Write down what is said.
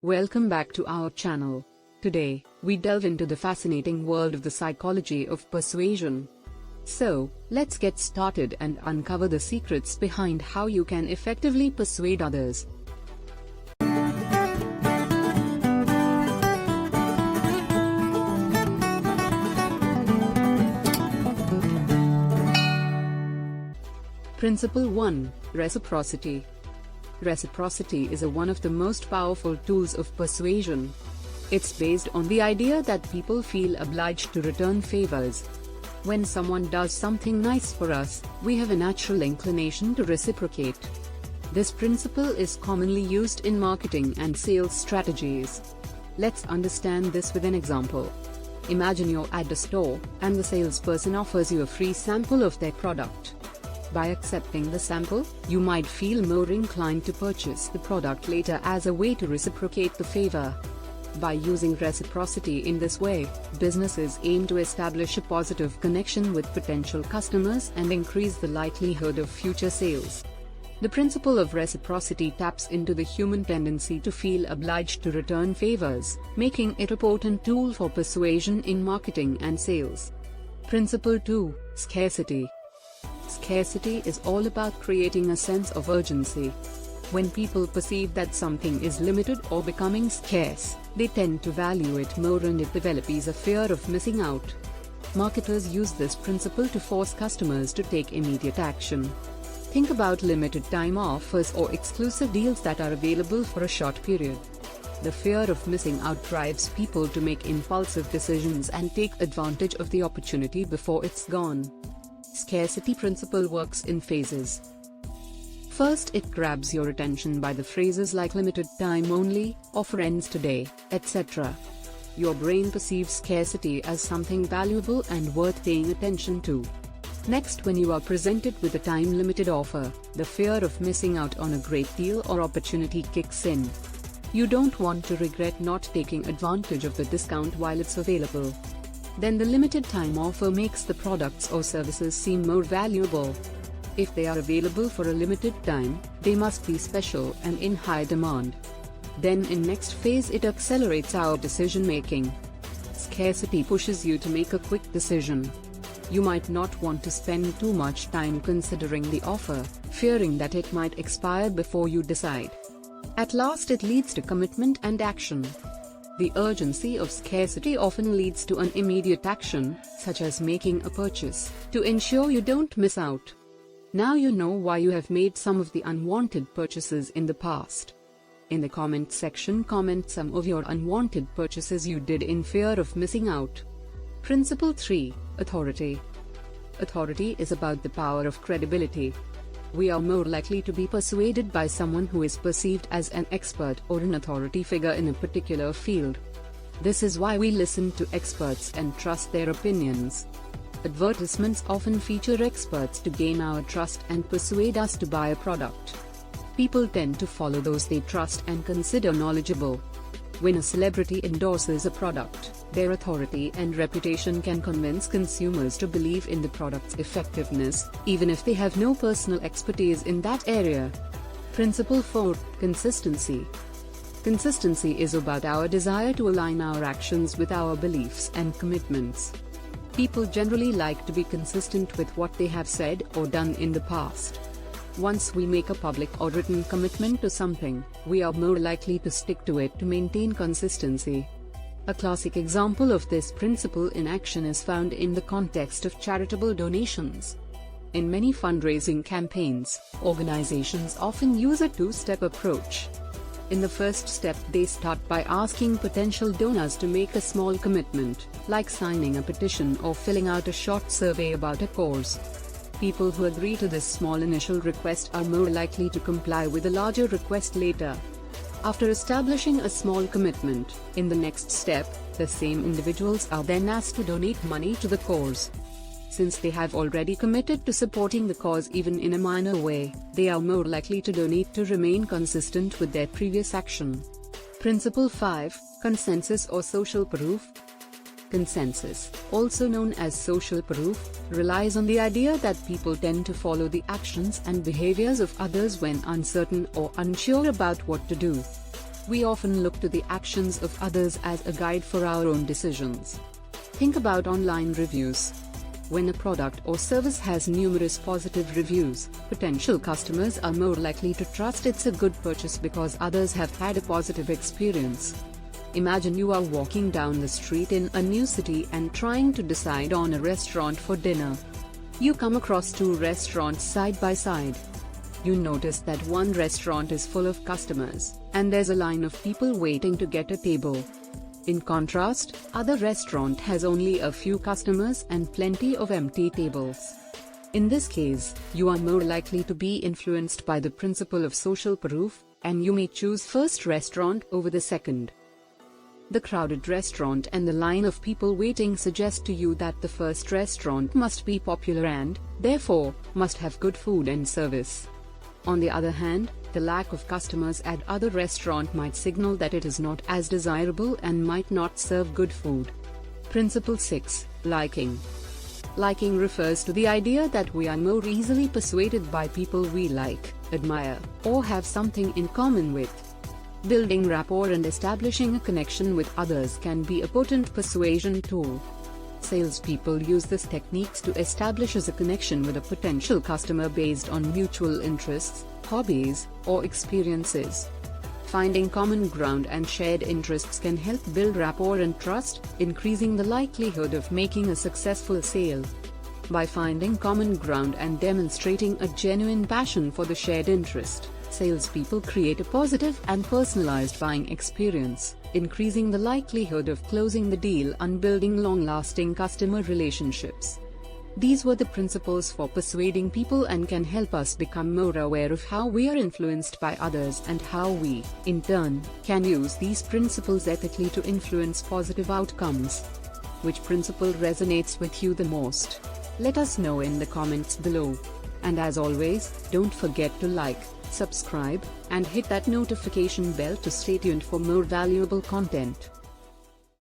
Welcome back to our channel. Today, we delve into the fascinating world of the psychology of persuasion. So, let's get started and uncover the secrets behind how you can effectively persuade others. Principle 1. Reciprocity. Reciprocity is one of the most powerful tools of persuasion. It's based on the idea that people feel obliged to return favors. When someone does something nice for us, we have a natural inclination to reciprocate. This principle is commonly used in marketing and sales strategies. Let's understand this with an example. Imagine you're at a store, and the salesperson offers you a free sample of their product. By accepting the sample, you might feel more inclined to purchase the product later as a way to reciprocate the favor. By using reciprocity in this way, businesses aim to establish a positive connection with potential customers and increase the likelihood of future sales. The principle of reciprocity taps into the human tendency to feel obliged to return favors, making it a potent tool for persuasion in marketing and sales. Principle 2. Scarcity. Scarcity is all about creating a sense of urgency. When people perceive that something is limited or becoming scarce, they tend to value it more, and it develops a fear of missing out. Marketers use this principle to force customers to take immediate action. Think about limited time offers or exclusive deals that are available for a short period. The fear of missing out drives people to make impulsive decisions and take advantage of the opportunity before it's gone. Scarcity principle works in phases. First, it grabs your attention by the phrases like limited time only, offer ends today, etc. Your brain perceives scarcity as something valuable and worth paying attention to. Next, when you are presented with a time-limited offer, the fear of missing out on a great deal or opportunity kicks in. You don't want to regret not taking advantage of the discount while it's available. Then the limited time offer makes the products or services seem more valuable. If they are available for a limited time, they must be special and in high demand. Then in next phase, it accelerates our decision making. Scarcity pushes you to make a quick decision. You might not want to spend too much time considering the offer, fearing that it might expire before you decide. At last, it leads to commitment and action. The urgency of scarcity often leads to an immediate action, such as making a purchase, to ensure you don't miss out. Now you know why you have made some of the unwanted purchases in the past. In the comment section, comment some of your unwanted purchases you did in fear of missing out. Principle 3. Authority. Authority is about the power of credibility. We are more likely to be persuaded by someone who is perceived as an expert or an authority figure in a particular field. This is why we listen to experts and trust their opinions. Advertisements often feature experts to gain our trust and persuade us to buy a product. People tend to follow those they trust and consider knowledgeable. When a celebrity endorses a product, their authority and reputation can convince consumers to believe in the product's effectiveness, even if they have no personal expertise in that area. Principle 4. Consistency. Consistency is about our desire to align our actions with our beliefs and commitments. People generally like to be consistent with what they have said or done in the past. Once we make a public or written commitment to something, we are more likely to stick to it to maintain consistency. A classic example of this principle in action is found in the context of charitable donations. In many fundraising campaigns, organizations often use a two-step approach. In the first step, they start by asking potential donors to make a small commitment, like signing a petition or filling out a short survey about a cause. People who agree to this small initial request are more likely to comply with a larger request later. After establishing a small commitment, in the next step, the same individuals are then asked to donate money to the cause. Since they have already committed to supporting the cause even in a minor way, they are more likely to donate to remain consistent with their previous action. Principle 5. Consensus or social proof. Consensus, also known as social proof, relies on the idea that people tend to follow the actions and behaviors of others when uncertain or unsure about what to do. We often look to the actions of others as a guide for our own decisions. Think about online reviews. When a product or service has numerous positive reviews, potential customers are more likely to trust it's a good purchase because others have had a positive experience. Imagine you are walking down the street in a new city and trying to decide on a restaurant for dinner. You come across two restaurants side by side. You notice that one restaurant is full of customers, and there's a line of people waiting to get a table. In contrast, other restaurant has only a few customers and plenty of empty tables. In this case, you are more likely to be influenced by the principle of social proof, and you may choose first restaurant over the second. The crowded restaurant and the line of people waiting suggest to you that the first restaurant must be popular and, therefore, must have good food and service. On the other hand, the lack of customers at other restaurant might signal that it is not as desirable and might not serve good food. Principle 6. Liking. Liking refers to the idea that we are more easily persuaded by people we like, admire, or have something in common with. Building rapport and establishing a connection with others can be a potent persuasion tool. Salespeople use this techniques to establish a connection with a potential customer based on mutual interests, hobbies, or experiences. Finding common ground and shared interests can help build rapport and trust, increasing the likelihood of making a successful sale. By finding common ground and demonstrating a genuine passion for the shared interest, salespeople create a positive and personalized buying experience, increasing the likelihood of closing the deal and building long-lasting customer relationships. These were the principles for persuading people and can help us become more aware of how we are influenced by others and how we, in turn, can use these principles ethically to influence positive outcomes. Which principle resonates with you the most? Let us know in the comments below. And as always, don't forget to like, subscribe, and hit that notification bell to stay tuned for more valuable content.